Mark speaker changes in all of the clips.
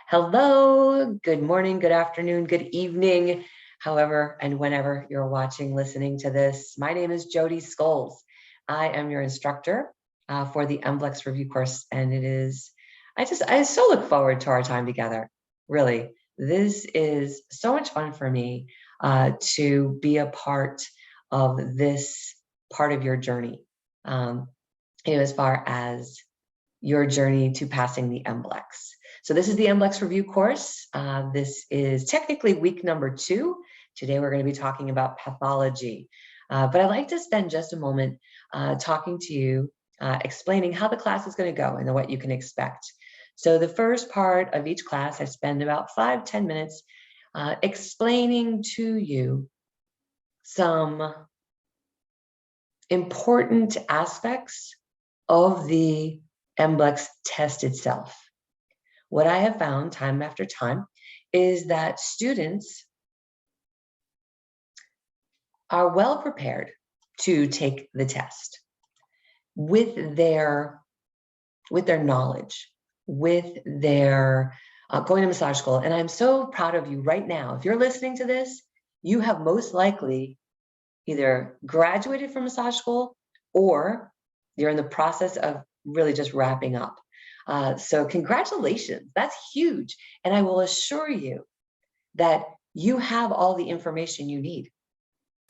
Speaker 1: Hello, good morning, good afternoon, good evening, however and whenever you're watching, listening to this. My name is Jody Scholes. I am your instructor for the MBLEx review course, and I so look forward to our time together. Really, this is so much fun for me to be a part of this part of your journey, as far as your journey to passing the MBLEx. So this is the MBLEx review course. This is technically week number 2. Today we're going to be talking about pathology. But I'd like to spend just a moment talking to you, explaining how the class is going to go and what you can expect. So the first part of each class, I spend about 5-10 minutes explaining to you some important aspects of the MBLEx test itself. What I have found time after time is that students are well prepared to take the test with their knowledge, with their going to massage school. And I'm so proud of you right now. If you're listening to this, you have most likely either graduated from massage school or you're in the process of really just wrapping up. So congratulations, that's huge. And I will assure you that you have all the information you need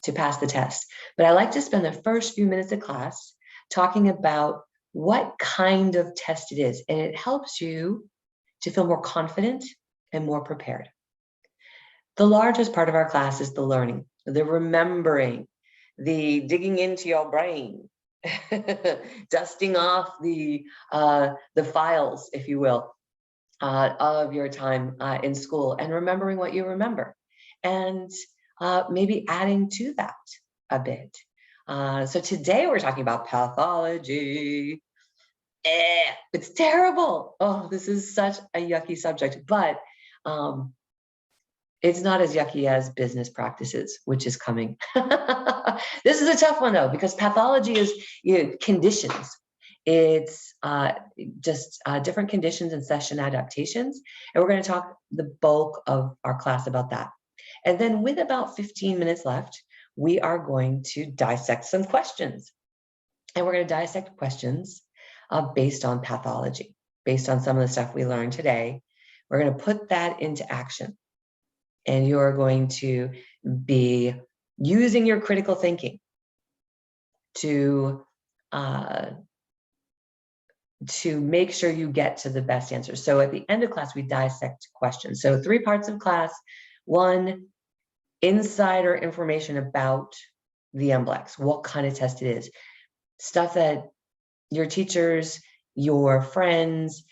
Speaker 1: to pass the test. But I like to spend the first few minutes of class talking about what kind of test it is. And it helps you to feel more confident and more prepared. The largest part of our class is the learning, the remembering, the digging into your brain, dusting off the files, if you will, of your time in school, and remembering what you remember, and maybe adding to that a bit. So today we're talking about pathology. It's terrible. Oh, this is such a yucky subject, but it's not as yucky as business practices, which is coming. This is a tough one though, because pathology is conditions. It's just different conditions and session adaptations. And we're going to talk the bulk of our class about that. And then with about 15 minutes left, we are going to dissect some questions. And we're going to dissect questions based on pathology, based on some of the stuff we learned today. We're going to put that into action. And you're going to be using your critical thinking to make sure you get to the best answer. So at the end of class, we dissect questions. So 3 parts of class. 1, insider information about the MBLEx, what kind of test it is. Stuff that your teachers, your friends,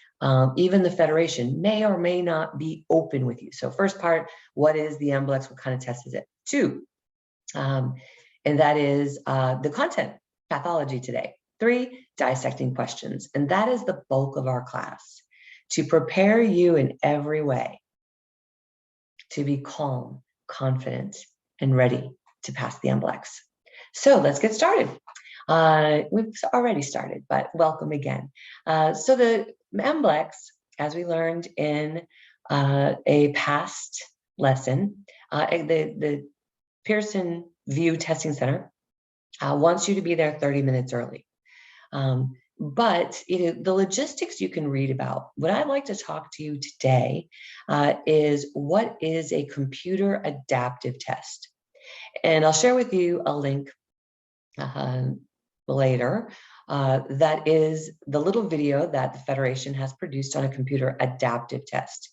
Speaker 1: even the Federation may or may not be open with you. So first part, what is the MBLEx? What kind of test is it? 2, and that is the content, pathology today. 3, dissecting questions. And that is the bulk of our class, to prepare you in every way to be calm, confident, and ready to pass the MBLEx. So let's get started. We've already started, but welcome again. So the MBLEx, as we learned in a past lesson, the Pearson VUE Testing Center wants you to be there 30 minutes early. But the logistics you can read about. What I'd like to talk to you today is what is a computer adaptive test. And I'll share with you a link later. That is the little video that the Federation has produced on a computer adaptive test.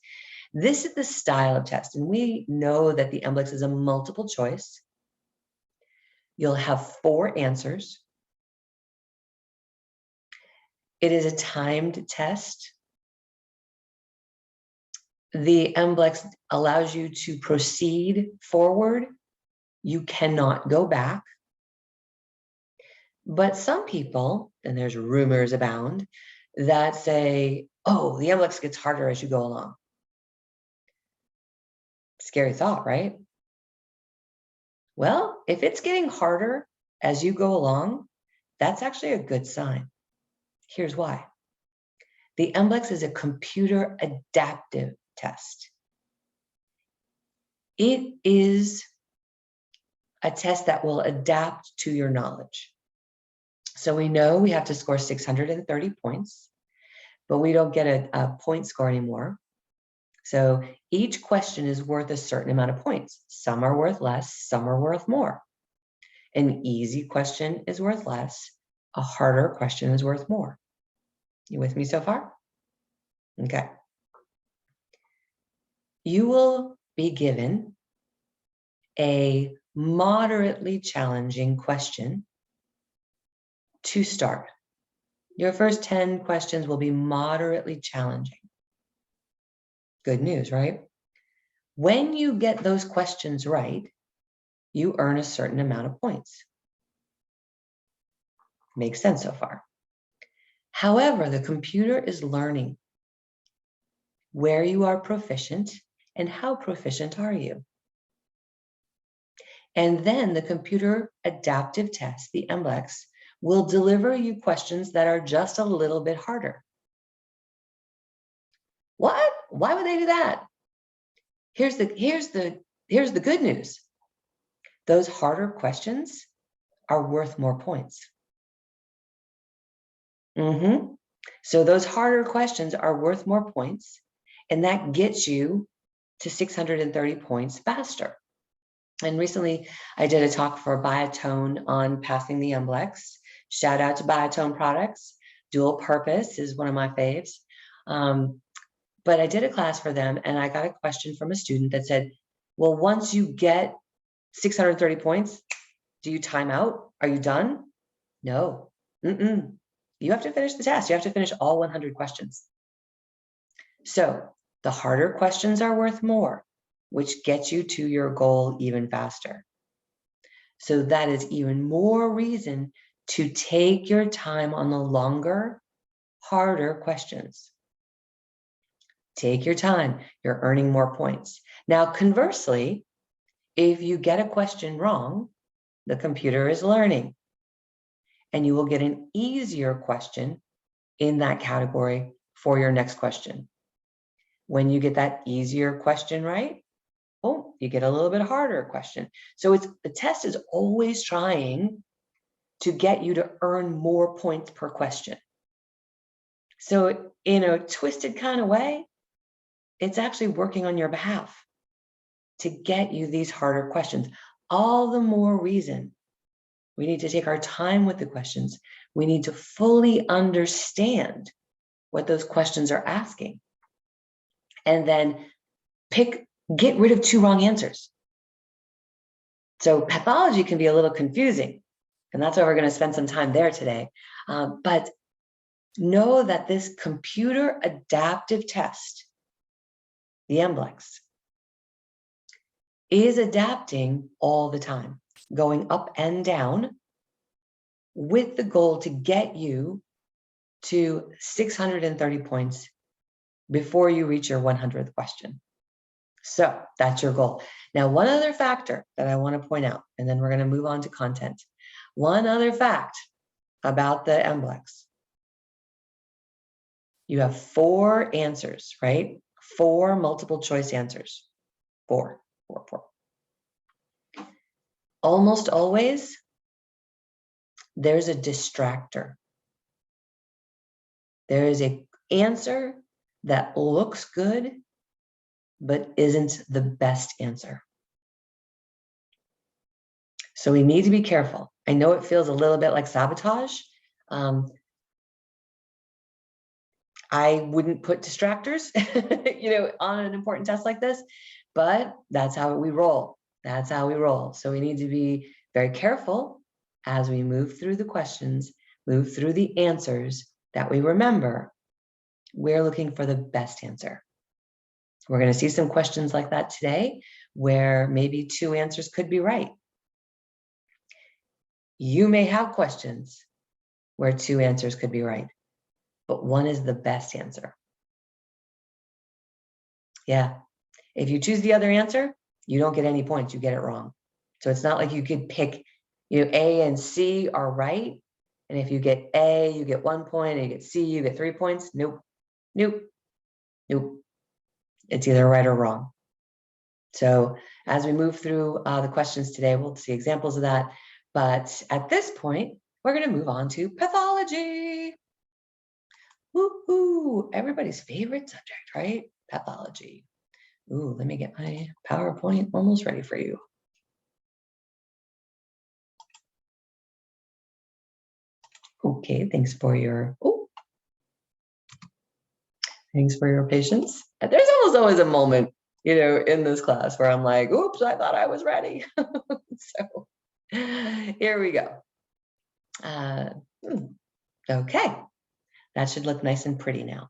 Speaker 1: This is the style of test, and we know that the MBLEx is a multiple choice. You'll have 4 answers. It is a timed test. The MBLEx allows you to proceed forward. You cannot go back. But some people, and there's rumors abound, that say, oh, the MBLEx gets harder as you go along. Scary thought, right? Well, if it's getting harder as you go along, that's actually a good sign. Here's why. The MBLEx is a computer adaptive test. It is a test that will adapt to your knowledge. So we know we have to score 630 points, but we don't get a point score anymore. So each question is worth a certain amount of points. Some are worth less, some are worth more. An easy question is worth less. A harder question is worth more. You with me so far? Okay. You will be given a moderately challenging question to start. Your first 10 questions will be moderately challenging. Good news, right? When you get those questions right, you earn a certain amount of points. Makes sense so far. However, the computer is learning where you are proficient and how proficient are you. And then the computer adaptive test, the MBLEx, will deliver you questions that are just a little bit harder. What? Why would they do that? Here's the good news. Those harder questions are worth more points. So those harder questions are worth more points, and that gets you to 630 points faster. And recently I did a talk for Biotone on passing the MBLEx. Shout out to Biotone products. Dual purpose is one of my faves. But I did a class for them, and I got a question from a student that said, well, once you get 630 points, do you time out? Are you done? No. You have to finish the test. You have to finish all 100 questions. So the harder questions are worth more, which gets you to your goal even faster. So that is even more reason to take your time on the longer, harder questions. Take your time. You're earning more points. Now, conversely, if you get a question wrong, the computer is learning, and you will get an easier question in that category for your next question. When you get that easier question right, oh, you get a little bit harder question. So the test is always trying to get you to earn more points per question. So in a twisted kind of way, it's actually working on your behalf to get you these harder questions. All the more reason we need to take our time with the questions. We need to fully understand what those questions are asking, and then get rid of 2 wrong answers. So pathology can be a little confusing, and that's why we're going to spend some time there today. But know that this computer adaptive test, the MBLEx, is adapting all the time, going up and down with the goal to get you to 630 points before you reach your 100th question. So that's your goal. Now, one other factor that I want to point out, and then we're going to move on to content. One other fact about the MBLEx. You have 4 answers, right? 4 multiple choice answers. 4. Almost always, there's a distractor. There is an answer that looks good, but isn't the best answer. So we need to be careful. I know it feels a little bit like sabotage. I wouldn't put distractors, on an important test like this, but that's how we roll. That's how we roll. So we need to be very careful as we move through the questions, move through the answers, that we remember we're looking for the best answer. We're going to see some questions like that today, where maybe 2 answers could be right. You may have questions where 2 answers could be right, but 1 is the best answer. Yeah. If you choose the other answer, you don't get any points. You get it wrong. So it's not like you could pick, A and C are right. And if you get A, you get 1 point, and you get C, you get 3 points. Nope. It's either right or wrong. So as we move through the questions today, we'll see examples of that. But at this point, we're going to move on to pathology. Woo-hoo, everybody's favorite subject, right? Pathology. Ooh, let me get my PowerPoint almost ready for you. Okay, thanks for your patience. There's almost always a moment, in this class where I'm like, oops, I thought I was ready. So here we go. Okay, that should look nice and pretty now.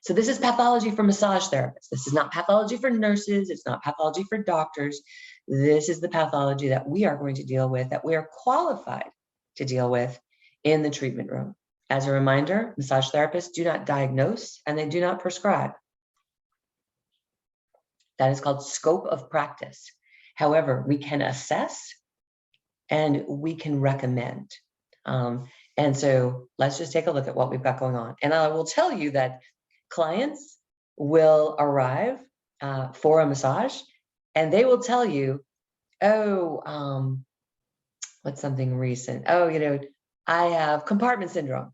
Speaker 1: So this is pathology for massage therapists. This is not pathology for nurses. It's not pathology for doctors. This is the pathology that we are going to deal with, that we are qualified to deal with in the treatment room. As a reminder, massage therapists do not diagnose and they do not prescribe. That is called scope of practice. However, we can assess and we can recommend. And so let's just take a look at what we've got going on. And I will tell you that clients will arrive for a massage and they will tell you, oh, what's something recent? Oh, I have compartment syndrome.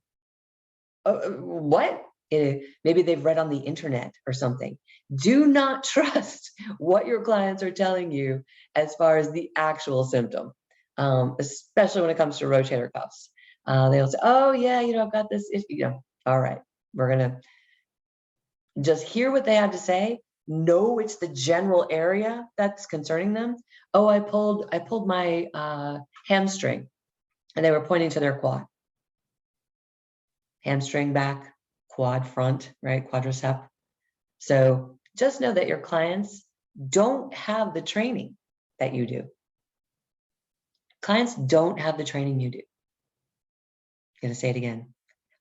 Speaker 1: What? Maybe they've read on the internet or something. Do not trust what your clients are telling you as far as the actual symptom, especially when it comes to rotator cuffs. They'll say, oh yeah, I've got this issue. All right, we're gonna just hear what they have to say, know it's the general area that's concerning them. Oh, I pulled my hamstring, and they were pointing to their quad. Hamstring back, quad front, right? Quadricep. So just know that your clients don't have the training that you do. Clients don't have the training you do. I'm going to say it again.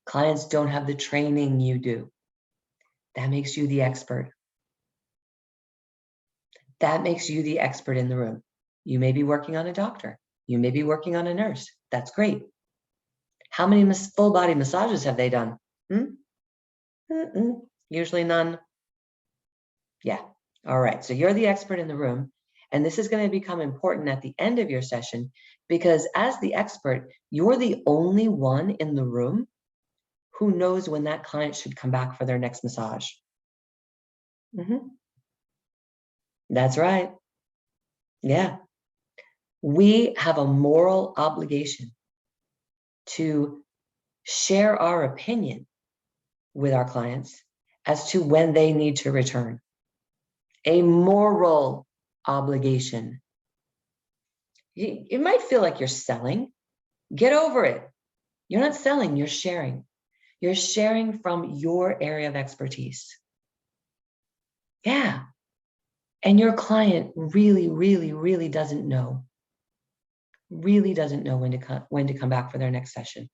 Speaker 1: Clients don't have the training you do. That makes you the expert. That makes you the expert in the room. You may be working on a doctor. You may be working on a nurse. That's great. How many full body massages have they done? Usually none. Yeah. All right. So you're the expert in the room. And this is going to become important at the end of your session because as the expert, you're the only one in the room who knows when that client should come back for their next massage. That's right. Yeah. We have a moral obligation to share our opinion with our clients as to when they need to return. A moral obligation. It might feel like you're selling. Get over it. You're not selling, you're sharing. You're sharing from your area of expertise. Yeah. And your client really, really, really doesn't know. Really doesn't know when to come back for their next session.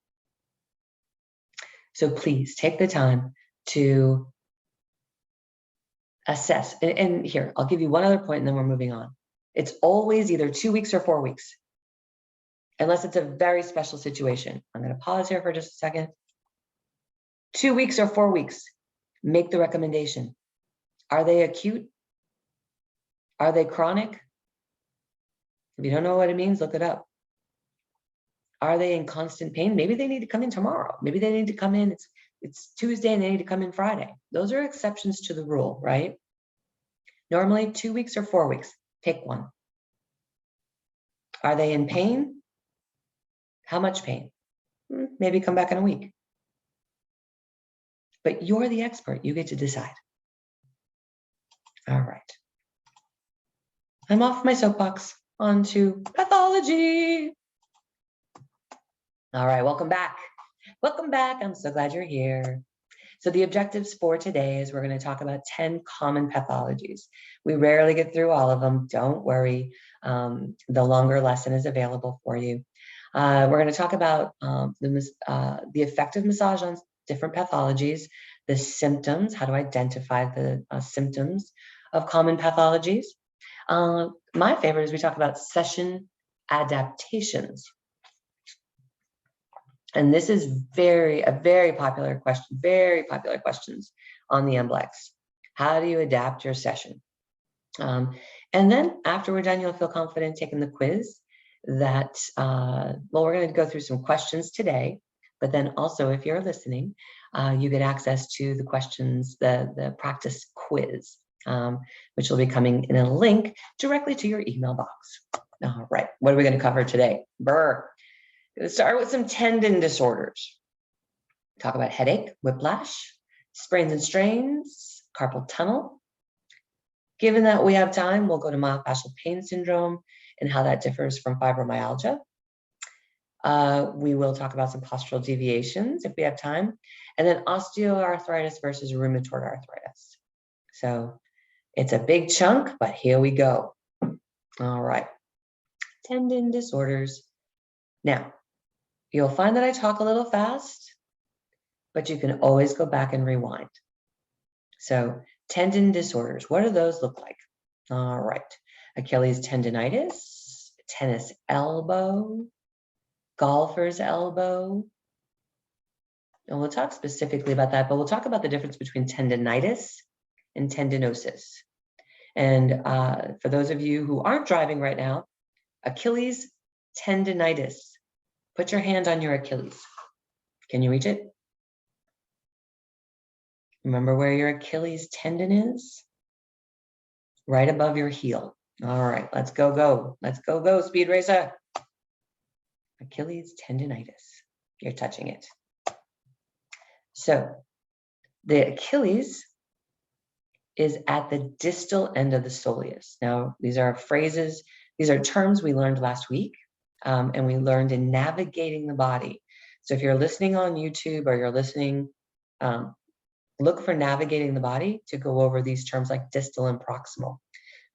Speaker 1: So please take the time to assess. And here, I'll give you one other point and then we're moving on. It's always either 2 weeks or 4 weeks, unless it's a very special situation. I'm going to pause here for just a second. 2 weeks or 4 weeks, make the recommendation. Are they acute? Are they chronic? If you don't know what it means, look it up. Are they in constant pain? Maybe they need to come in tomorrow. Maybe they need to come in, it's Tuesday and they need to come in Friday. Those are exceptions to the rule, right? Normally 2 weeks or 4 weeks, pick one. Are they in pain? How much pain? Maybe come back in a week. But you're the expert, you get to decide. All right. I'm off my soapbox onto pathology. All right, welcome back. Welcome back, I'm so glad you're here. So the objectives for today is we're going to talk about 10 common pathologies. We rarely get through all of them, don't worry. The longer lesson is available for you. We're going to talk about the effect of massage on different pathologies, the symptoms, how to identify the symptoms of common pathologies. My favorite is we talk about session adaptations. And this is a very popular question, very popular questions on the MBLEx. How do you adapt your session? And then after we're done, you'll feel confident taking the quiz that, well, we're going to go through some questions today, but then also if you're listening, you get access to the questions, the practice quiz, which will be coming in a link directly to your email box. All right, what are we going to cover today? Going to start with some tendon disorders. Talk about headache, whiplash, sprains and strains, carpal tunnel. Given that we have time, we'll go to myofascial pain syndrome and how that differs from fibromyalgia. We will talk about some postural deviations if we have time, and then osteoarthritis versus rheumatoid arthritis. So it's a big chunk, but here we go. All right, tendon disorders. Now, you'll find that I talk a little fast, but you can always go back and rewind. So tendon disorders, what do those look like? All right, Achilles tendonitis, tennis elbow, golfer's elbow. And we'll talk specifically about that, but we'll talk about the difference between tendonitis and tendinosis. And for those of you who aren't driving right now, Achilles tendonitis. Put your hand on your Achilles. Can you reach it? Remember where your Achilles tendon is? Right above your heel. All right, let's go. Let's go, speed racer. Achilles tendonitis. You're touching it. So the Achilles is at the distal end of the soleus. Now, these are phrases, these are terms we learned last week, and we learned in navigating the body. So if you're listening on YouTube or you're listening, look for navigating the body to go over these terms like distal and proximal.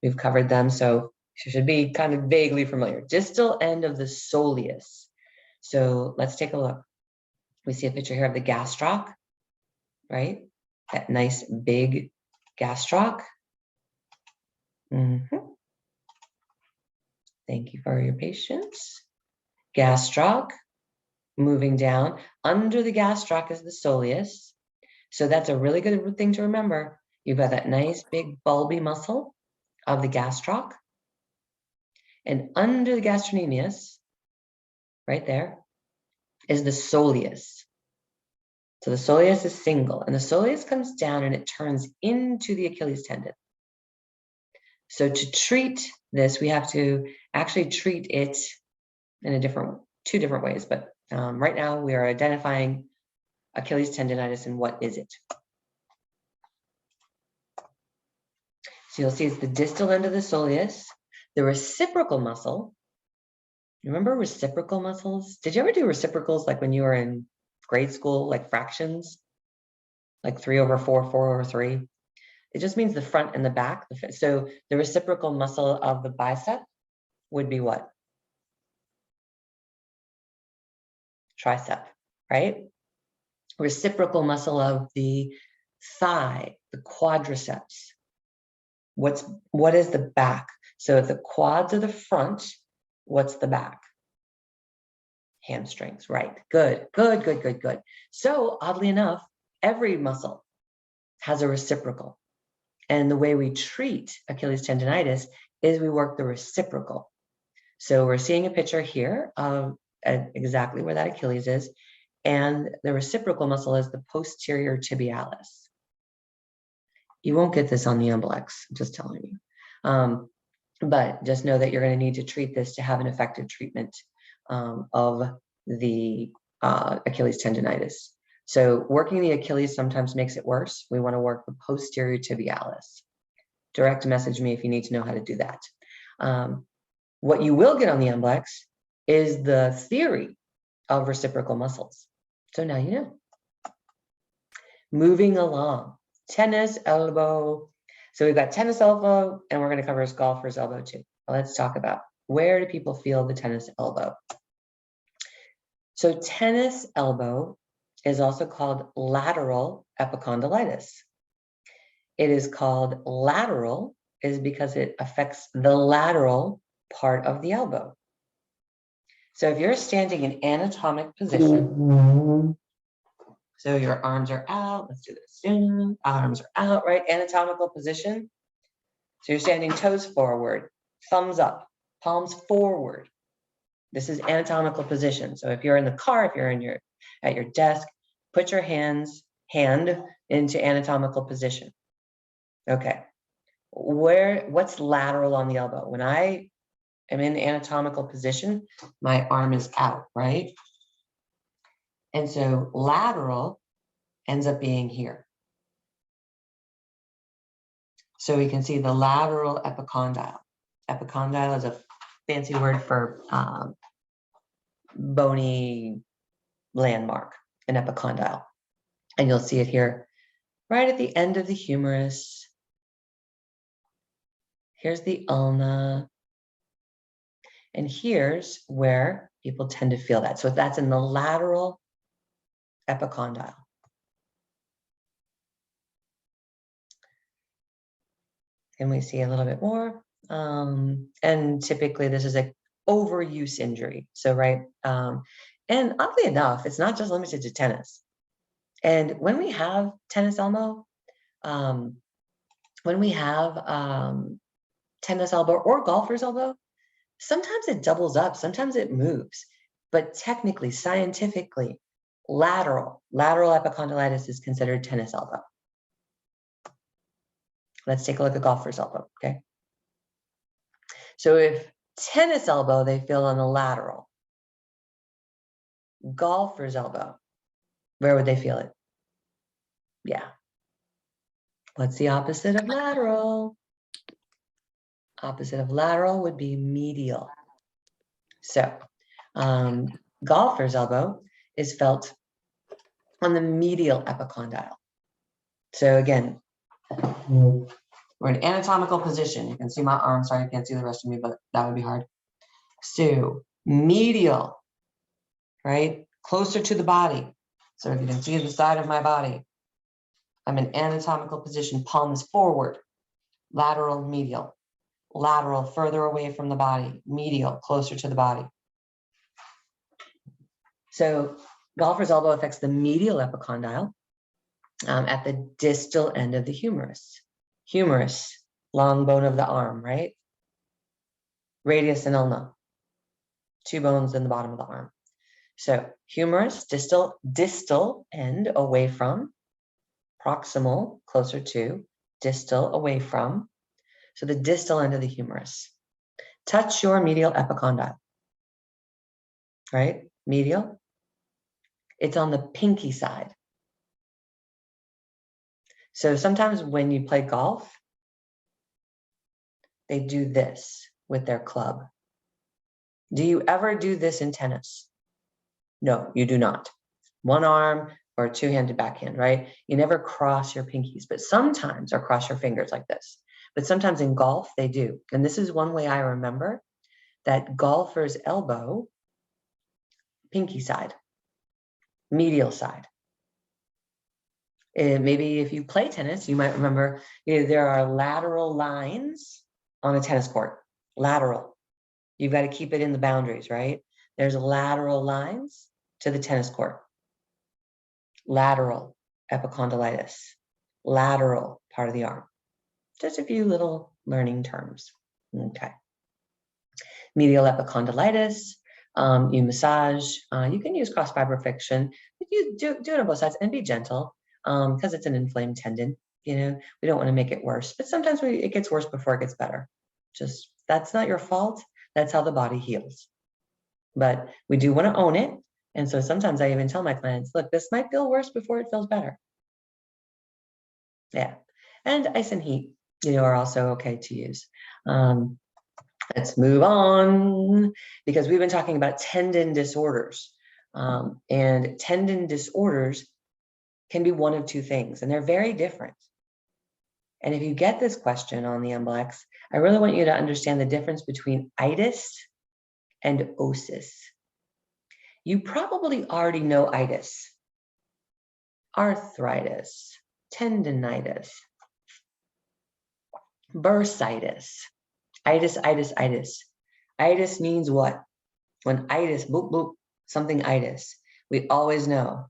Speaker 1: We've covered them, so you should be kind of vaguely familiar. Distal end of the soleus. So let's take a look. We see a picture here of the gastroc, right? That nice big gastroc. Thank you for your patience. Gastroc, moving down. Under the gastroc is the soleus. So that's a really good thing to remember. You've got that nice big bulby muscle of the gastroc. And under the gastrocnemius, right there, is the soleus. So the soleus is single, and the soleus comes down and it turns into the Achilles tendon. So to treat this, we have to actually treat it in two different ways. But right now we are identifying Achilles tendonitis and what is it. So you'll see it's the distal end of the soleus, the reciprocal muscle. Remember reciprocal muscles? Did you ever do reciprocals like when you were in grade school, like fractions? Like 3/4, 4/3? It just means the front and the back. So the reciprocal muscle of the bicep would be what? Tricep, right? Reciprocal muscle of the thigh, the quadriceps. What is the back? So if the quads are the front, what's the back? Hamstrings, right? Good. So oddly enough, every muscle has a reciprocal. And the way we treat Achilles tendonitis is we work the reciprocal. So we're seeing a picture here of exactly where that Achilles is. And the reciprocal muscle is the posterior tibialis. You won't get this on the MBLEx, I'm just telling you. But just know that you're going to need to treat this to have an effective treatment of the Achilles tendonitis. So working the Achilles sometimes makes it worse. We want to work the posterior tibialis. Direct message me if you need to know how to do that. What you will get on the MBLEx is the theory of reciprocal muscles. So now you know. Moving along, tennis elbow. So we've got tennis elbow, and we're going to cover golfer's elbow too. Let's talk about where do people feel the tennis elbow. So tennis elbow is also called lateral epicondylitis. It is called lateral is because it affects the lateral part of the elbow. So if you're standing in anatomic position, So your arms are out. Let's do this. Arms are out, right? Anatomical position. So you're standing toes forward, thumbs up, palms forward. This is anatomical position. So if you're in the car, if you're at your desk, put your hand into anatomical position. Okay. What's lateral on the elbow? When I am in anatomical position, my arm is out, right? And so lateral ends up being here. So we can see the lateral epicondyle. Epicondyle is a fancy word for bony landmark, an epicondyle. And you'll see it here right at the end of the humerus. Here's the ulna. And here's where people tend to feel that. So that's in the lateral epicondyle. And we see a little bit more. And typically this is an overuse injury. So, right. And oddly enough, it's not just limited to tennis. And when we have tennis elbow, when we have tennis elbow or golfer's elbow, sometimes it doubles up, sometimes it moves. But technically, scientifically, lateral epicondylitis is considered tennis elbow. Let's take a look at golfer's elbow, okay? So if tennis elbow, they feel on the lateral. Golfer's elbow, where would they feel it? Yeah. What's the opposite of lateral? Opposite of lateral would be medial. So golfer's elbow is felt on the medial epicondyle. So again, we're in anatomical position. You can see my arm. Sorry, you can't see the rest of me, but that would be hard. So medial, right? Closer to the body. So if you can see the side of my body, I'm in anatomical position, palms forward, lateral, medial. Lateral, further away from the body, medial, closer to the body. So golfer's elbow affects the medial epicondyle at the distal end of the humerus. Humerus, long bone of the arm, right? Radius and ulna, two bones in the bottom of the arm. So humerus, distal end, away from, proximal, closer to, distal, away from. So the distal end of the humerus. Touch your medial epicondyle, right? Medial. It's on the pinky side. So sometimes when you play golf, they do this with their club. Do you ever do this in tennis? No, you do not. One arm or two-handed backhand, right? You never cross your pinkies, but sometimes, or cross your fingers like this. But sometimes in golf, they do. And this is one way I remember that golfer's elbow, pinky side, medial side. And maybe if you play tennis, you might remember there are lateral lines on a tennis court. Lateral. You've got to keep it in the boundaries, right? There's lateral lines to the tennis court. Lateral epicondylitis. Lateral part of the arm. Just a few little learning terms. Okay. Medial epicondylitis. You massage. You can use cross fiber friction. You do it on both sides and be gentle because it's an inflamed tendon. You know, we don't want to make it worse, but sometimes it gets worse before it gets better. Just that's not your fault. That's how the body heals. But we do want to own it. And so sometimes I even tell my clients, look, this might feel worse before it feels better. Yeah. And ice and heat, are also okay to use. Let's move on because we've been talking about tendon disorders. And tendon disorders can be one of two things, and they're very different. And if you get this question on the MBLEx, I really want you to understand the difference between itis and osis. You probably already know itis, arthritis, tendinitis, bursitis, itis. Itis means what? When itis, boop, boop, something itis. We always know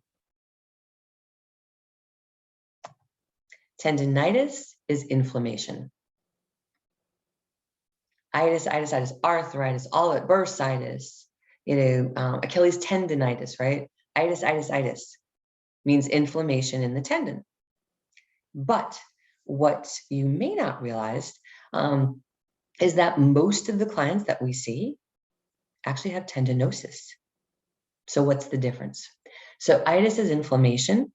Speaker 1: Tendinitis is inflammation. Itis, arthritis, all of it, bursitis, Achilles tendinitis, right? Itis means inflammation in the tendon. But what you may not realize is that most of the clients that we see actually have tendinosis. So what's the difference? So itis is inflammation,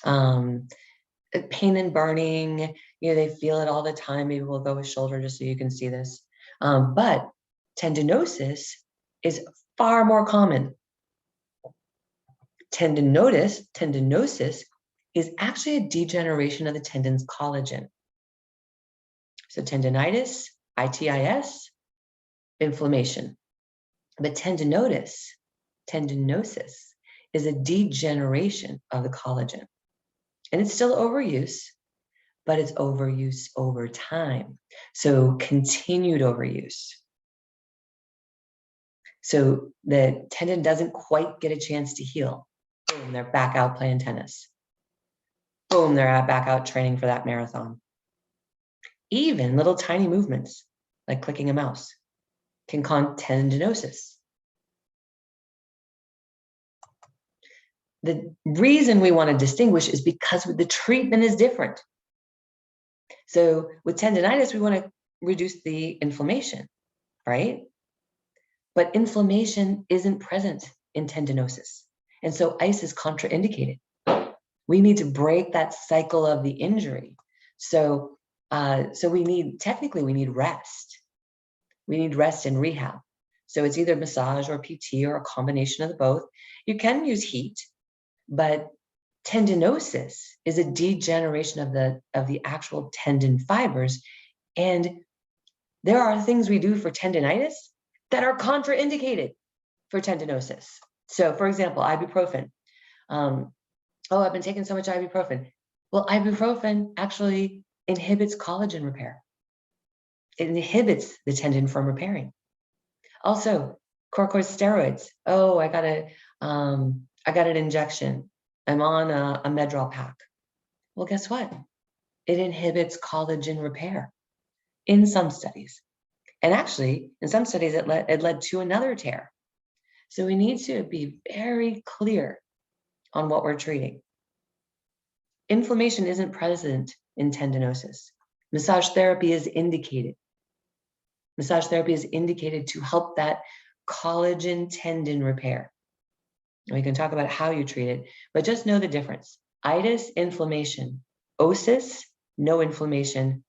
Speaker 1: pain and burning, they feel it all the time. Maybe we'll go with shoulder just so you can see this. But tendinosis is far more common. Tendinosis is actually a degeneration of the tendon's collagen. So tendinitis, itis, inflammation. But tendinosis is a degeneration of the collagen. And it's still overuse, but it's overuse over time. So continued overuse. So the tendon doesn't quite get a chance to heal. Boom, they're back out playing tennis. Boom, they're back out training for that marathon. Even little tiny movements, like clicking a mouse, can cause tendinosis. The reason we want to distinguish is because the treatment is different. So with tendinitis, we want to reduce the inflammation, right? But inflammation isn't present in tendinosis. And so ice is contraindicated. We need to break that cycle of the injury. So we need rest. We need rest and rehab. So it's either massage or PT or a combination of the both. You can use heat, but tendinosis is a degeneration of the actual tendon fibers. And there are things we do for tendinitis that are contraindicated for tendinosis. So for example, ibuprofen. I've been taking so much ibuprofen. Well, ibuprofen actually inhibits collagen repair. It inhibits the tendon from repairing. Also, corticosteroids. Oh, I got an injection. I'm on a Medrol pack. Well, guess what? It inhibits collagen repair in some studies. And actually, in some studies, it led to another tear. So we need to be very clear on what we're treating. Inflammation isn't present in tendinosis. Massage therapy is indicated. Massage therapy is indicated to help that collagen tendon repair. And we can talk about how you treat it, but just know the difference. Itis, inflammation. Osis, no inflammation.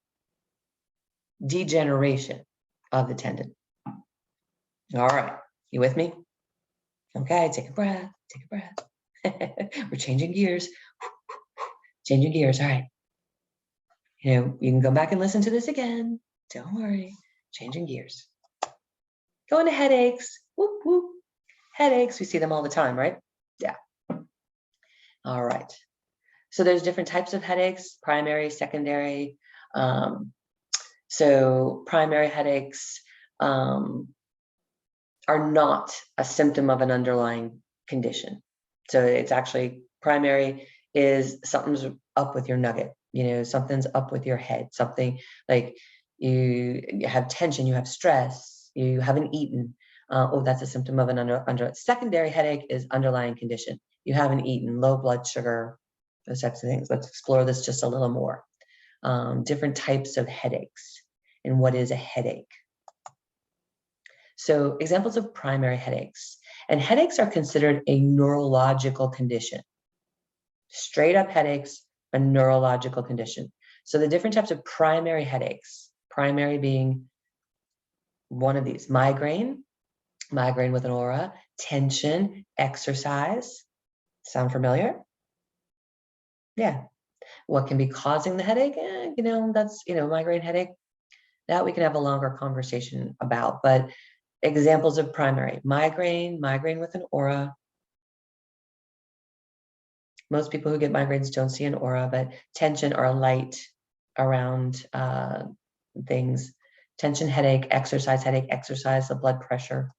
Speaker 1: Degeneration of the tendon. All right, you with me? Okay, take a breath, take a breath. We're changing gears. Changing gears, all right. You can go back and listen to this again. Don't worry, changing gears. Going to headaches, whoop, whoop. Headaches, we see them all the time, right? Yeah. All right. So there's different types of headaches, primary, secondary. So primary headaches are not a symptom of an underlying condition. So it's actually primary is something's up with your nugget, something's up with your head, something like you have tension, you have stress, you haven't eaten. That's a symptom of an under. Secondary headache is underlying condition. You haven't eaten, low blood sugar, those types of things. Let's explore this just a little more. Different types of headaches and what is a headache. So examples of primary headaches. And headaches are considered a neurological condition. Straight up headaches, a neurological condition. So the different types of primary headaches, primary being one of these, migraine with an aura, tension, exercise. Sound familiar? Yeah. What can be causing the headache? That's, migraine headache. That we can have a longer conversation about, but examples of primary, migraine with an aura. Most people who get migraines don't see an aura, but tension or light around things. Tension, headache, exercise, the blood pressure.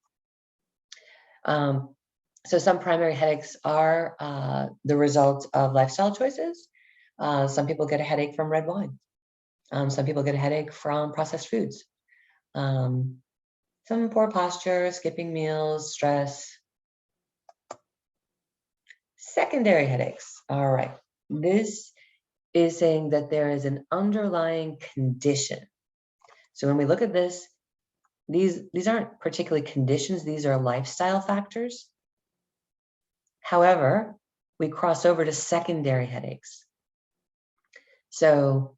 Speaker 1: So some primary headaches are the result of lifestyle choices. Some people get a headache from red wine. Some people get a headache from processed foods. Some poor posture, skipping meals, stress. Secondary headaches. All right. This is saying that there is an underlying condition. So when we look at this, these aren't particularly conditions, these are lifestyle factors. However, we cross over to secondary headaches. So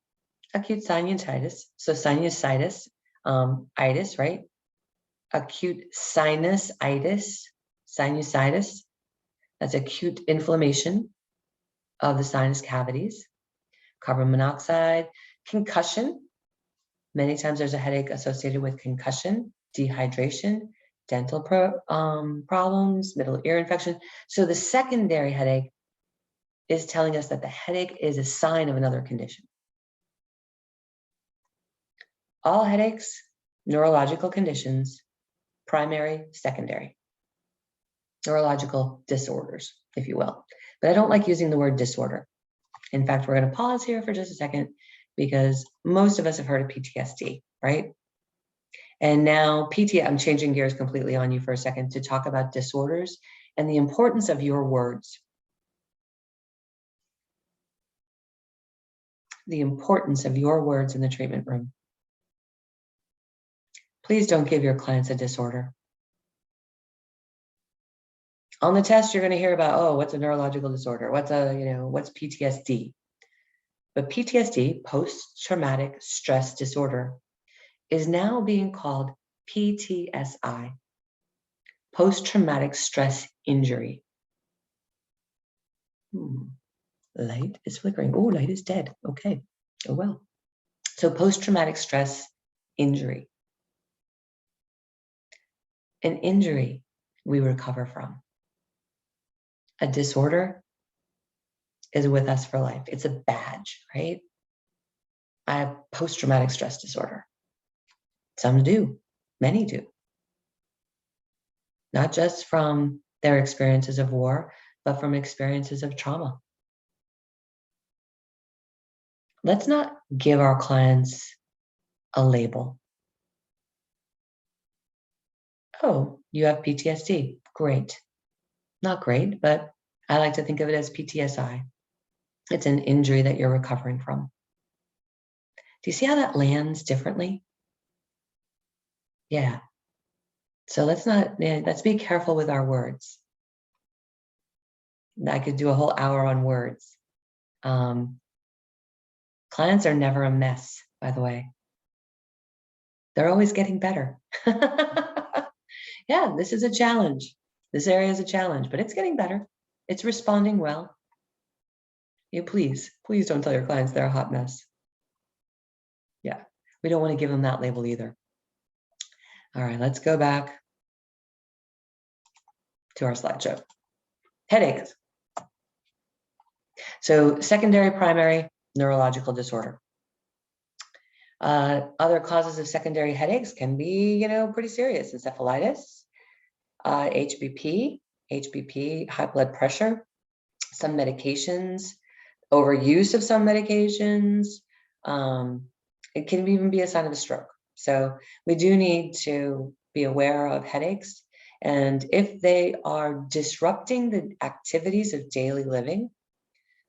Speaker 1: acute sinusitis, so sinusitis, itis, right? Acute sinusitis, that's acute inflammation of the sinus cavities. Carbon monoxide, concussion. Many times there's a headache associated with concussion, dehydration, dental problems, middle ear infection. So the secondary headache is telling us that the headache is a sign of another condition. All headaches, neurological conditions, primary, secondary. Neurological disorders, if you will. But I don't like using the word disorder. In fact, we're going to pause here for just a second because most of us have heard of PTSD, right? And now I'm changing gears completely on you for a second to talk about disorders and the importance of your words. The importance of your words in the treatment room. Please don't give your clients a disorder. On the test, you're going to hear about, oh, what's a neurological disorder? What's PTSD? But PTSD, post-traumatic stress disorder, is now being called PTSI, post-traumatic stress injury. Light is flickering. Oh, light is dead. Okay. Oh, well. So post-traumatic stress injury. An injury we recover from. A disorder is with us for life. It's a badge, right? I have post-traumatic stress disorder. Some do, many do. Not just from their experiences of war, but from experiences of trauma. Let's not give our clients a label. Oh, you have PTSD. Great. Not great, but I like to think of it as PTSI. It's an injury that you're recovering from. Do you see how that lands differently? Yeah. So let's be careful with our words. I could do a whole hour on words. Clients are never a mess, by the way. They're always getting better. Yeah, this is a challenge. This area is a challenge, but it's getting better. It's responding well. Please don't tell your clients they're a hot mess. Yeah, we don't want to give them that label either. All right, let's go back to our slideshow. Headaches. So secondary, primary neurological disorder. Other causes of secondary headaches can be, pretty serious. Encephalitis, HBP, high blood pressure, some medications, overuse of some medications. It can even be a sign of a stroke. So we do need to be aware of headaches. And if they are disrupting the activities of daily living,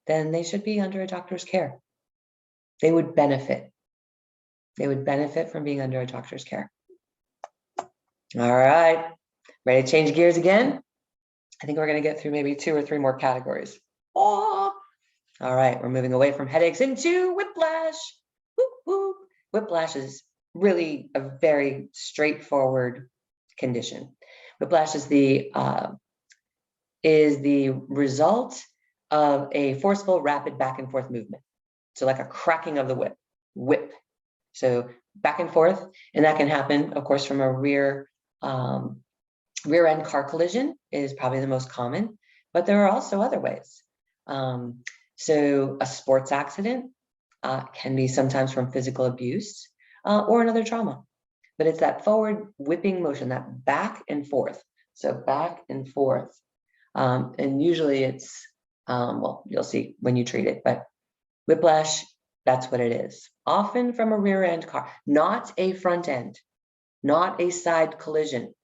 Speaker 1: then they should be under a doctor's care. They would benefit. They would benefit from being under a doctor's care. All right, ready to change gears again? I think we're going to get through maybe 2 or 3 more categories. Oh, all right, we're moving away from headaches into whiplash. Whoop, whoop. Whiplash is really a very straightforward condition. Whiplash is the result of a forceful, rapid back and forth movement. So like a cracking of the whip. So back and forth, and that can happen, of course, from a rear end car collision is probably the most common, but there are also other ways. So a sports accident can be sometimes from physical abuse or another trauma, but it's that forward whipping motion, that back and forth. So back and forth. And usually it's, well, you'll see when you treat it, but Whiplash, that's what it is. Often from a rear end car, not a front end, not a side collision,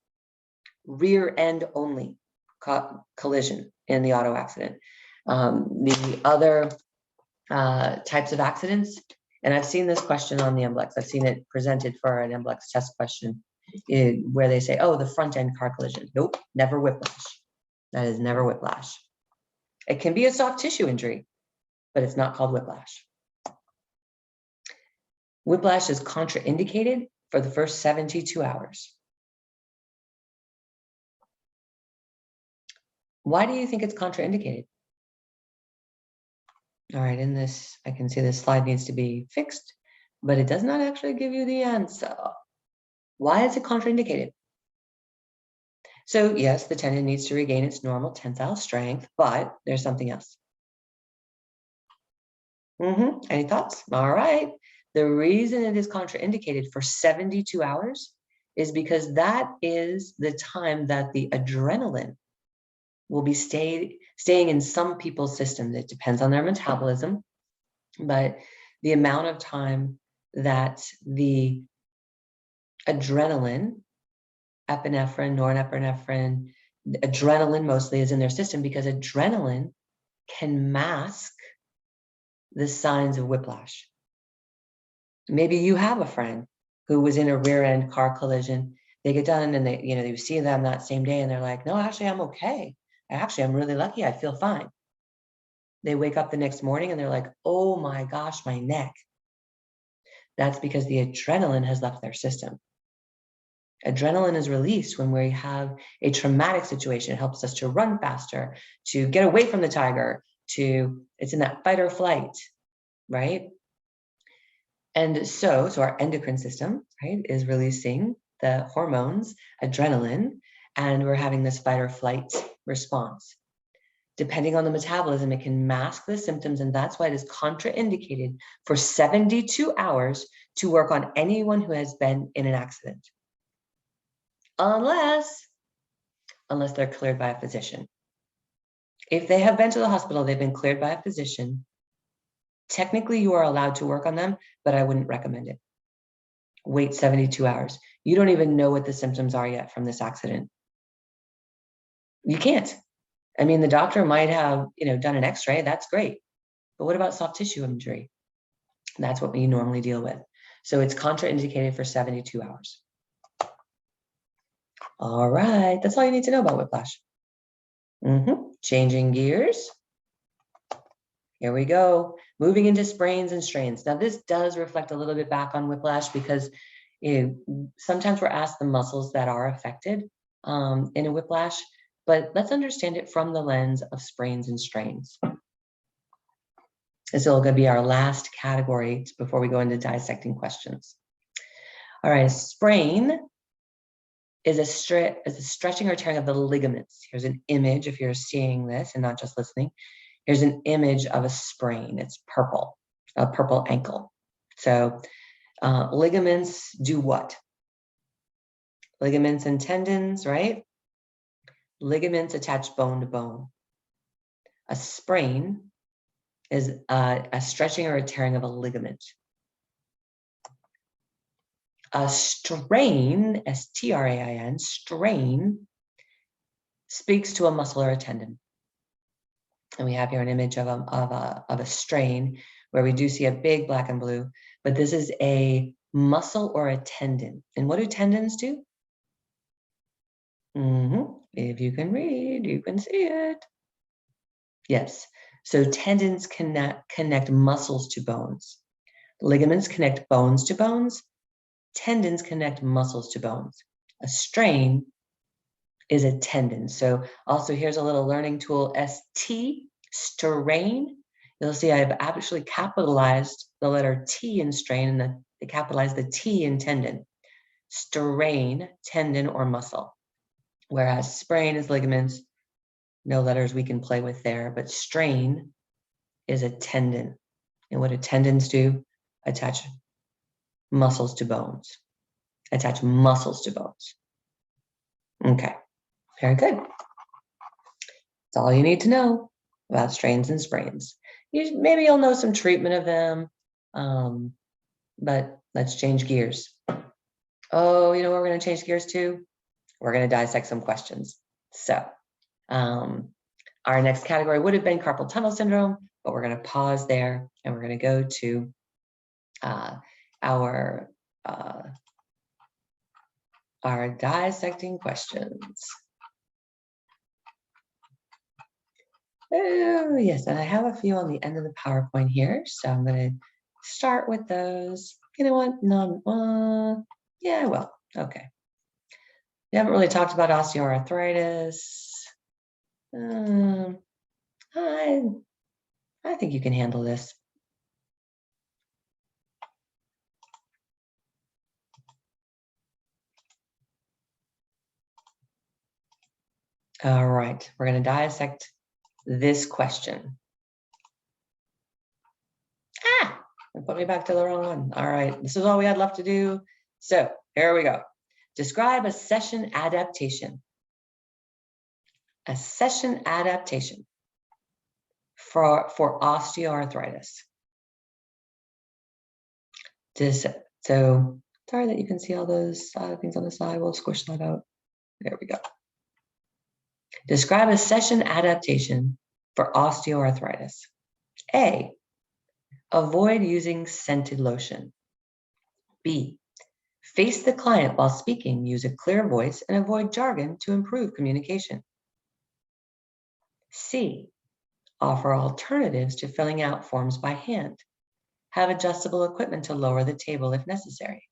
Speaker 1: rear end only collision in the auto accident. The other types of accidents, and I've seen this question on the MBLEx. I've seen it presented for an MBLEx test question where they say, oh, the front end car collision. Nope, never whiplash. That is never whiplash. It can be a soft tissue injury, but it's not called whiplash. Whiplash is contraindicated for the first 72 hours. Why do you think it's contraindicated? All right, in this, I can see this slide needs to be fixed, but it does not actually give you the answer. Why is it contraindicated? So yes, the tendon needs to regain its normal tensile strength, but there's something else. Any thoughts? All right. The reason it is contraindicated for 72 hours is because that is the time that the adrenaline will be staying in some people's system. It depends on their metabolism, but the amount of time that the adrenaline, epinephrine, norepinephrine, adrenaline mostly is in their system, because adrenaline can mask the signs of whiplash. Maybe you have a friend who was in a rear end car collision. They get done and they see them that same day and they're like, no, actually, I'm okay. Actually, I'm really lucky. I feel fine. They wake up the next morning and they're like, oh my gosh, my neck. That's because the adrenaline has left their system. Adrenaline is released when we have a traumatic situation. It helps us to run faster, to get away from the tiger, it's in that fight or flight, right? And so our endocrine system, right, is releasing the hormones, adrenaline, and we're having this fight or flight response. Depending on the metabolism, it can mask the symptoms, and that's why it is contraindicated for 72 hours to work on anyone who has been in an accident. Unless they're cleared by a physician. If they have been to the hospital, they've been cleared by a physician, technically you are allowed to work on them, but I wouldn't recommend it. Wait 72 hours. You don't even know what the symptoms are yet from this accident. You can't. I mean, the doctor might have, done an x-ray, that's great. But what about soft tissue injury? That's what we normally deal with. So it's contraindicated for 72 hours. All right, that's all you need to know about whiplash. Changing gears. Here we go. Moving into sprains and strains. Now this does reflect a little bit back on whiplash, because sometimes we're asked the muscles that are affected in a whiplash, but let's understand it from the lens of sprains and strains. This is going to be our last category before we go into dissecting questions. All right, a sprain is a stretching or tearing of the ligaments. Here's an image if you're seeing this and not just listening. Here's an image of a sprain. It's purple, a purple ankle. So ligaments do what? Ligaments and tendons, right? Ligaments attach bone to bone. A sprain is a stretching or a tearing of a ligament. A strain, S-T-R-A-I-N, strain, speaks to a muscle or a tendon. And we have here an image of a strain where we do see a big black and blue, but this is a muscle or a tendon. And what do tendons do? If you can read, you can see it. Yes, so tendons connect muscles to bones. Ligaments connect bones to bones. Tendons connect muscles to bones. A strain is a tendon. So also here's a little learning tool, ST, strain. You'll see I've actually capitalized the letter T in strain and I capitalized the T in tendon. Strain, tendon or muscle. Whereas sprain is ligaments, no letters we can play with there, but strain is a tendon. And what do tendons do? Attach muscles to bones. Attach muscles to bones. Okay, very good. That's all you need to know about strains and sprains. maybe you'll know some treatment of them, but let's change gears. Oh, you know what we're going to change gears to? We're going to dissect some questions. So our next category would have been carpal tunnel syndrome, but we're going to pause there and we're going to go to our dissecting questions. Oh, yes, and I have a few on the end of the PowerPoint here, so I'm going to start with those. You know what? No, yeah, I will. Okay. We haven't really talked about osteoarthritis. I think you can handle this. All right, we're going to dissect this question. It put me back to the wrong one. All right, this is all we had left to do. So here we go. Describe a session adaptation. A session adaptation for osteoarthritis. So sorry that you can see all those things on the side. We'll squish that out. There we go. Describe a session adaptation for osteoarthritis. A, avoid using scented lotion. B, face the client while speaking, use a clear voice and avoid jargon to improve communication. C, offer alternatives to filling out forms by hand. Have adjustable equipment to lower the table if necessary.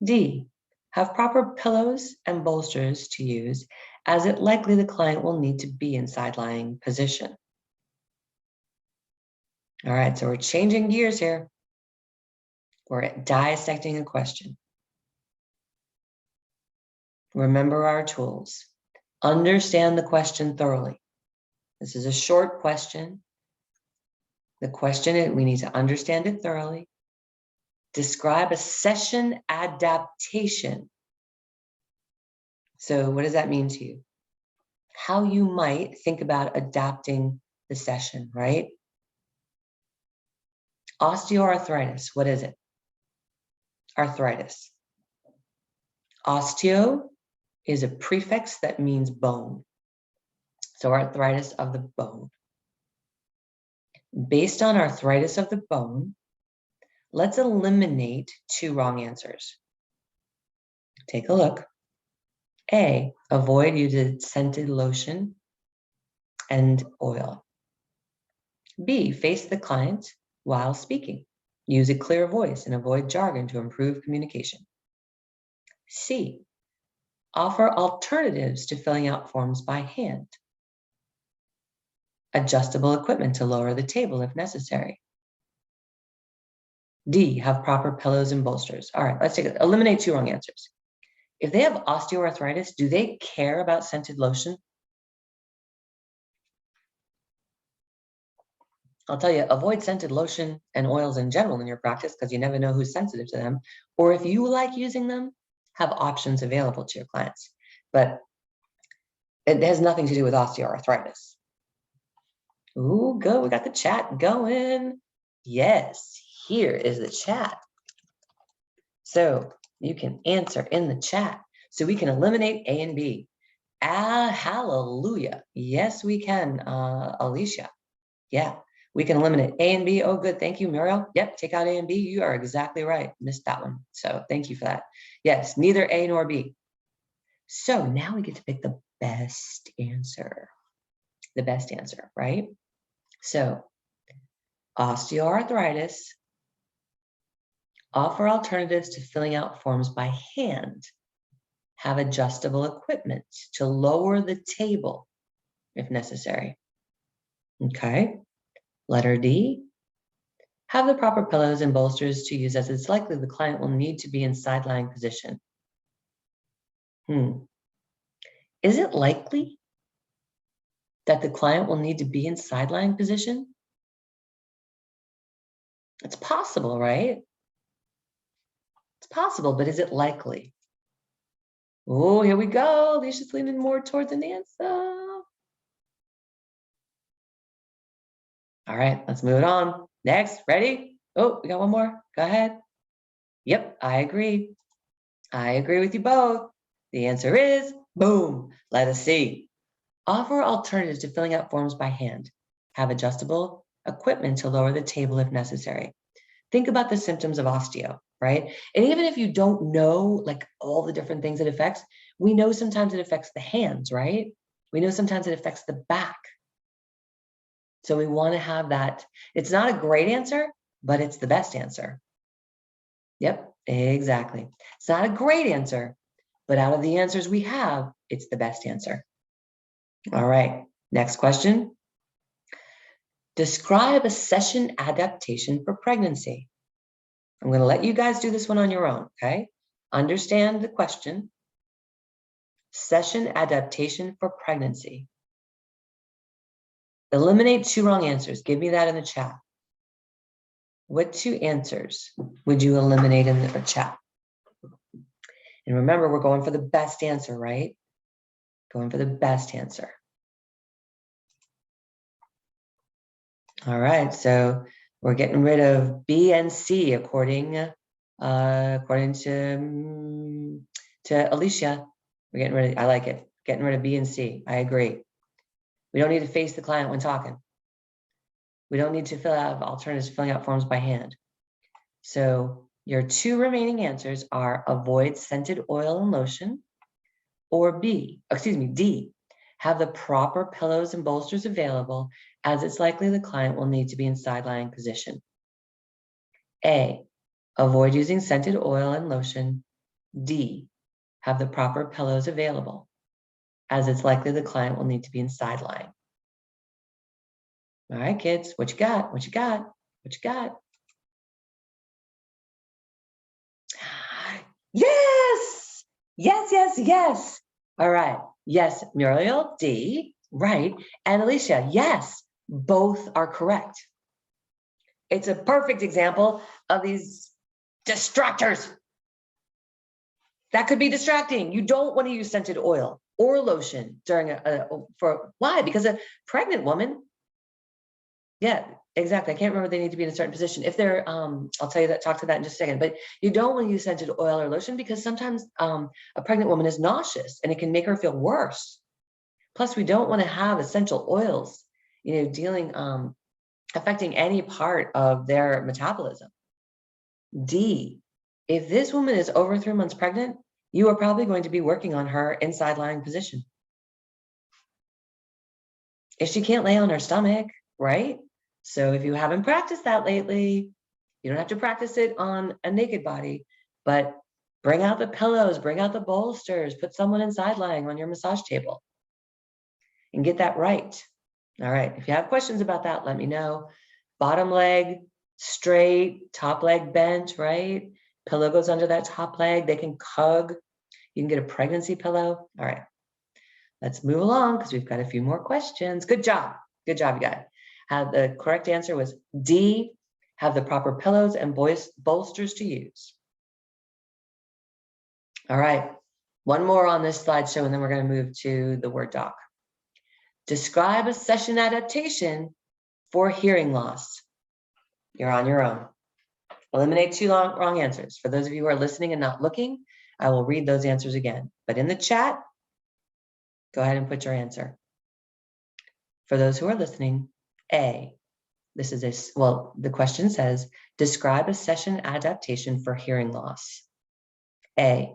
Speaker 1: D, have proper pillows and bolsters to use, as it likely the client will need to be in side-lying position. All right, so we're changing gears here. We're dissecting a question. Remember our tools. Understand the question thoroughly. This is a short question. The question, we need to understand it thoroughly. Describe a session adaptation. So what does that mean to you? How you might think about adapting the session, right? Osteoarthritis, what is it? Arthritis. Osteo is a prefix that means bone. So arthritis of the bone. Based on arthritis of the bone, let's eliminate two wrong answers. Take a look. A, avoid using scented lotion and oil. B, face the client while speaking. Use a clear voice and avoid jargon to improve communication. C, offer alternatives to filling out forms by hand. Adjustable equipment to lower the table if necessary. D, have proper pillows and bolsters. All right, let's take it. Eliminate two wrong answers. If they have osteoarthritis, do they care about scented lotion? I'll tell you, avoid scented lotion and oils in general in your practice because you never know who's sensitive to them. Or if you like using them, have options available to your clients. But it has nothing to do with osteoarthritis. Ooh, good. We got the chat going. Yes, here is the chat. So you can answer in the chat. So we can eliminate A and B. Hallelujah. Yes, we can, Alicia. Yeah, we can eliminate A and B. Oh, good. Thank you, Muriel. Yep, take out A and B. You are exactly right. Missed that one. So thank you for that. Yes, neither A nor B. So now we get to pick the best answer. The best answer, right? So osteoarthritis, offer alternatives to filling out forms by hand. Have adjustable equipment to lower the table if necessary. Okay. Letter D, have the proper pillows and bolsters to use as it's likely the client will need to be in side-lying position. Is it likely that the client will need to be in side-lying position? It's possible, right? It's possible, but is it likely? Oh, here we go. Alicia's leaning more towards an answer. All right, let's move it on. Next, ready? Oh, we got one more. Go ahead. Yep, I agree. I agree with you both. The answer is, boom, let us see. Offer alternatives to filling out forms by hand. Have adjustable equipment to lower the table if necessary. Think about the symptoms of osteo, right? And even if you don't know like all the different things it affects, we know sometimes it affects the hands, right? We know sometimes it affects the back. So we want to have that. It's not a great answer, but it's the best answer. Yep, exactly. It's not a great answer, but out of the answers we have, it's the best answer. All right, next question. Describe a session adaptation for pregnancy. I'm going to let you guys do this one on your own, okay? Understand the question. Session adaptation for pregnancy. Eliminate 2 wrong answers. Give me that in the chat. What 2 answers would you eliminate in the chat? And remember, we're going for the best answer, right? Going for the best answer. All right, so we're getting rid of B and C according to Alicia. We're getting rid of, I like it. Getting rid of B and C. I agree. We don't need to face the client when talking. We don't need to fill out alternatives, filling out forms by hand. So your 2 remaining answers are avoid scented oil and lotion, or D, have the proper pillows and bolsters available, as it's likely the client will need to be in side lying position. A, avoid using scented oil and lotion. D, have the proper pillows available, as it's likely the client will need to be in side lying. All right, kids, what you got? What you got? What you got? Yes! Yes, yes, yes. All right. Yes, Muriel, D, right. And Alicia, yes, both are correct. It's a perfect example of these distractors. That could be distracting. You don't want to use scented oil or lotion during why? Because a pregnant woman, yeah, exactly. I can't remember they need to be in a certain position. If they're, I'll tell you that, talk to that in just a second, but you don't want to use scented oil or lotion because sometimes a pregnant woman is nauseous and it can make her feel worse. Plus, we don't want to have essential oils, affecting any part of their metabolism. D, if this woman is over 3 months pregnant, you are probably going to be working on her inside lying position. If she can't lay on her stomach, right? So if you haven't practiced that lately, you don't have to practice it on a naked body, but bring out the pillows, bring out the bolsters, put someone inside lying on your massage table and get that right. All right, if you have questions about that, let me know. Bottom leg straight, top leg bent, right? Pillow goes under that top leg. They can hug. You can get a pregnancy pillow. All right, let's move along because we've got a few more questions. Good job. Good job, you guys. The correct answer was D, have the proper pillows and bolsters to use. All right, one more on this slideshow, and then we're going to move to the Word doc. Describe a session adaptation for hearing loss. You're on your own. Eliminate 2 wrong answers. For those of you who are listening and not looking, I will read those answers again. But in the chat, go ahead and put your answer. For those who are listening, A, the question says, describe a session adaptation for hearing loss. A,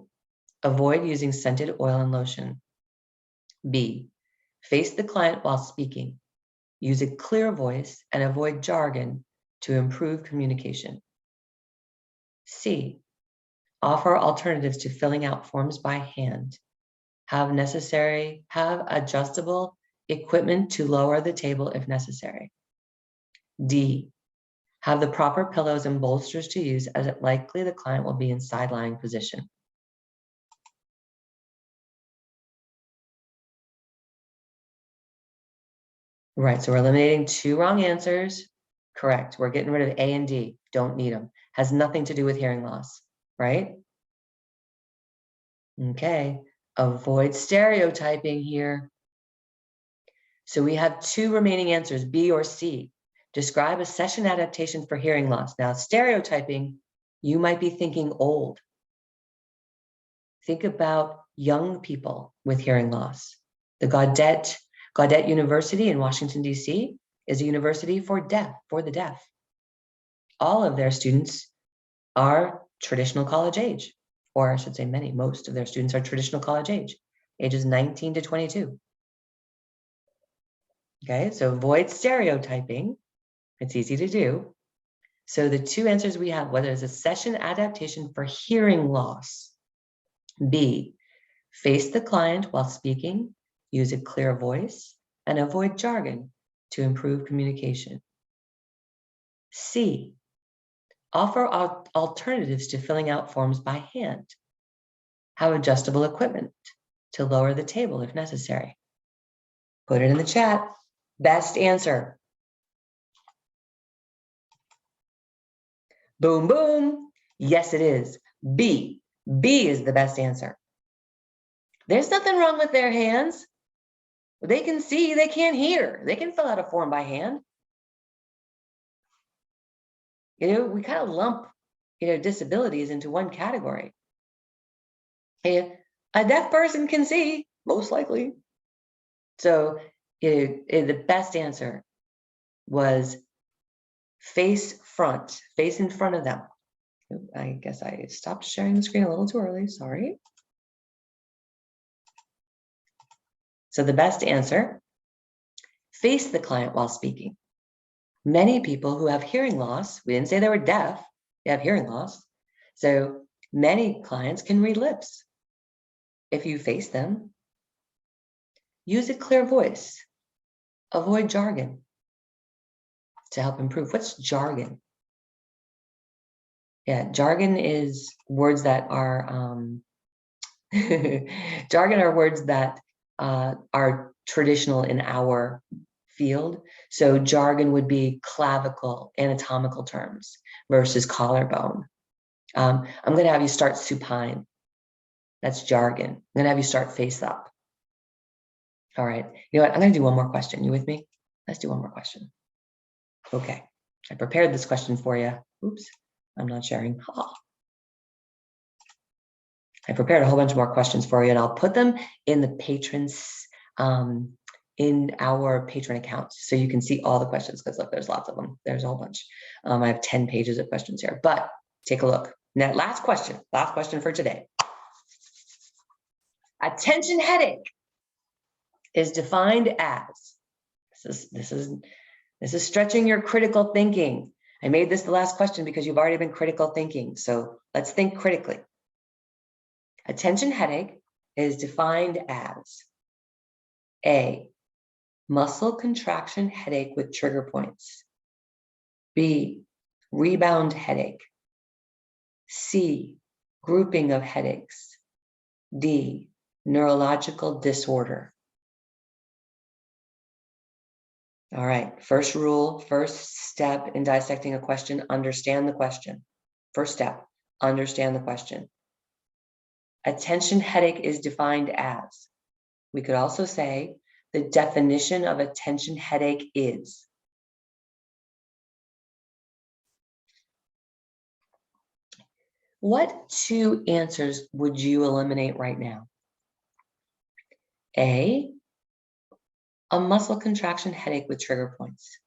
Speaker 1: avoid using scented oil and lotion. B, face the client while speaking. Use a clear voice and avoid jargon to improve communication. C, offer alternatives to filling out forms by hand. Have adjustable equipment to lower the table if necessary. D, have the proper pillows and bolsters to use, as it likely the client will be in side lying position. Right, so we're eliminating 2 wrong answers. Correct, we're getting rid of A and D, don't need them. Has nothing to do with hearing loss, right? Okay, avoid stereotyping here. So we have 2 remaining answers, B or C. Describe a session adaptation for hearing loss. Now, stereotyping, you might be thinking old. Think about young people with hearing loss. The Gaudet University in Washington, D.C. is a university for the deaf. All of their students are traditional college age, or I should say most of their students are traditional college age, ages 19 to 22. Okay, so avoid stereotyping. It's easy to do. So the two answers we have, whether it's a session adaptation for hearing loss, B, face the client while speaking, use a clear voice, and avoid jargon to improve communication. C, offer alternatives to filling out forms by hand. Have adjustable equipment to lower the table if necessary. Put it in the chat. Best answer. Boom, boom. Yes, it is. B. B is the best answer. There's nothing wrong with their hands. They can see, they can't hear. They can fill out a form by hand. We kind of lump, disabilities into one category. A deaf person can see, most likely. So the best answer was face in front of them. I guess I stopped sharing the screen a little too early, sorry. So the best answer, face the client while speaking. Many people who have hearing loss, we didn't say they were deaf, they have hearing loss. So many clients can read lips. If you face them, use a clear voice, avoid jargon to help improve. What's jargon? Yeah, jargon is words that are, jargon are words that are traditional in our field. So jargon would be clavicle, anatomical terms versus collarbone. I'm going to have you start supine. That's jargon. I'm going to have you start face up. All right. You know what? I'm going to do one more question. You with me? Let's do one more question. Okay. I prepared this question for you. Oops. I'm not sharing. Oh. I prepared a whole bunch more questions for you, and I'll put them in the patrons, in our patron accounts, so you can see all the questions, because look, there's lots of them. There's a whole bunch. I have 10 pages of questions here, but take a look. Now, last question for today. Attention headache is defined as, this is stretching your critical thinking. I made this the last question because you've already been critical thinking, so let's think critically. Attention headache is defined as A, muscle contraction headache with trigger points. B, rebound headache. C, grouping of headaches. D, neurological disorder. All right, first rule, first step in dissecting a question, understand the question. First step, understand the question. Attention headache is defined as, we could also say, the definition of attention headache is. What two answers would you eliminate right now? A muscle contraction headache with trigger points.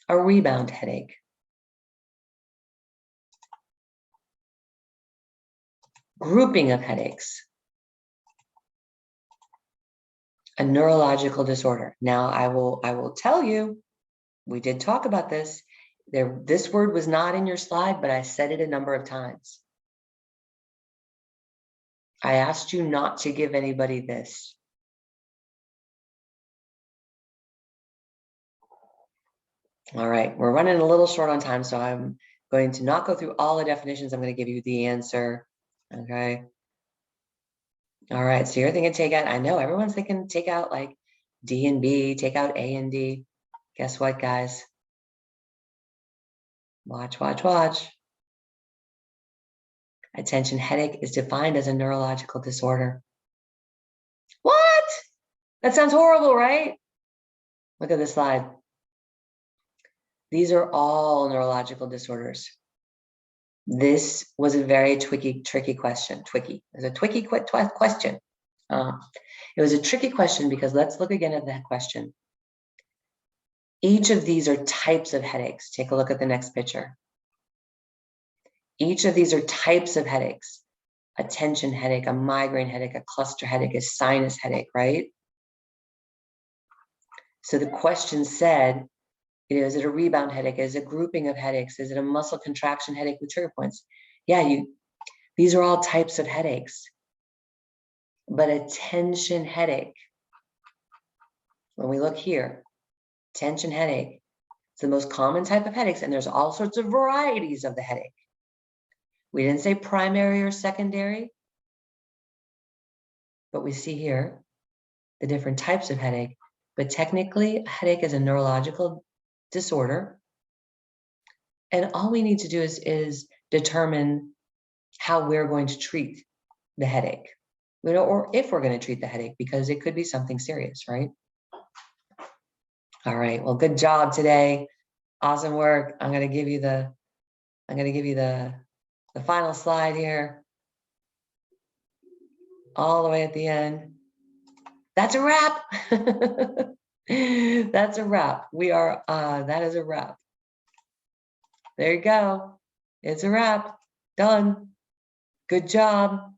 Speaker 1: A rebound headache. Grouping of headaches. A neurological disorder. Now, I will tell you, we did talk about this. This word was not in your slide, but I said it a number of times. I asked you not to give anybody this. All right, we're running a little short on time, so I'm going to not go through all the definitions. I'm going to give you the answer. Okay. All right, so you're thinking take out, I know everyone's thinking take out like D and B, take out A and D. Guess what, guys? Watch, watch, watch. Attention headache is defined as a neurological disorder. What? That sounds horrible, right? Look at this slide. These are all neurological disorders. This was a very tricky question. It was a tricky question. It was a tricky question because let's look again at that question. Each of these are types of headaches. Take a look at the next picture. Each of these are types of headaches. A tension headache, a migraine headache, a cluster headache, a sinus headache, right? So the question said, is it a rebound headache? Is it a grouping of headaches? Is it a muscle contraction headache with trigger points? Yeah, these are all types of headaches. But a tension headache, when we look here, tension headache, it's the most common type of headaches, and there's all sorts of varieties of the headache. We didn't say primary or secondary, but we see here the different types of headache. But technically, a headache is a neurological disorder. And all we need to do is determine how we're going to treat the headache, or if we're going to treat the headache, because it could be something serious, right? All right, well, good job today. Awesome work. I'm going to give you the final slide here. All the way at the end. That's a wrap. That's a wrap. That is a wrap. There you go. It's a wrap. Done. Good job.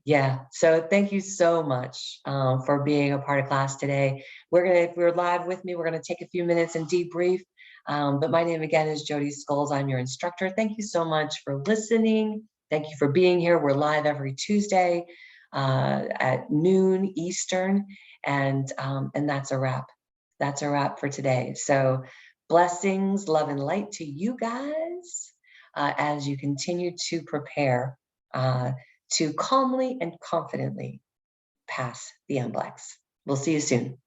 Speaker 1: Yeah, so thank you so much for being a part of class today. If you're live with me, we're gonna take a few minutes and debrief. But my name again is Jody Scholes. I'm your instructor. Thank you so much for listening. Thank you for being here. We're live every Tuesday at noon Eastern, and that's a wrap. That's a wrap for today. So blessings, love, and light to you guys as you continue to prepare to calmly and confidently pass the MBLEx. We'll see you soon.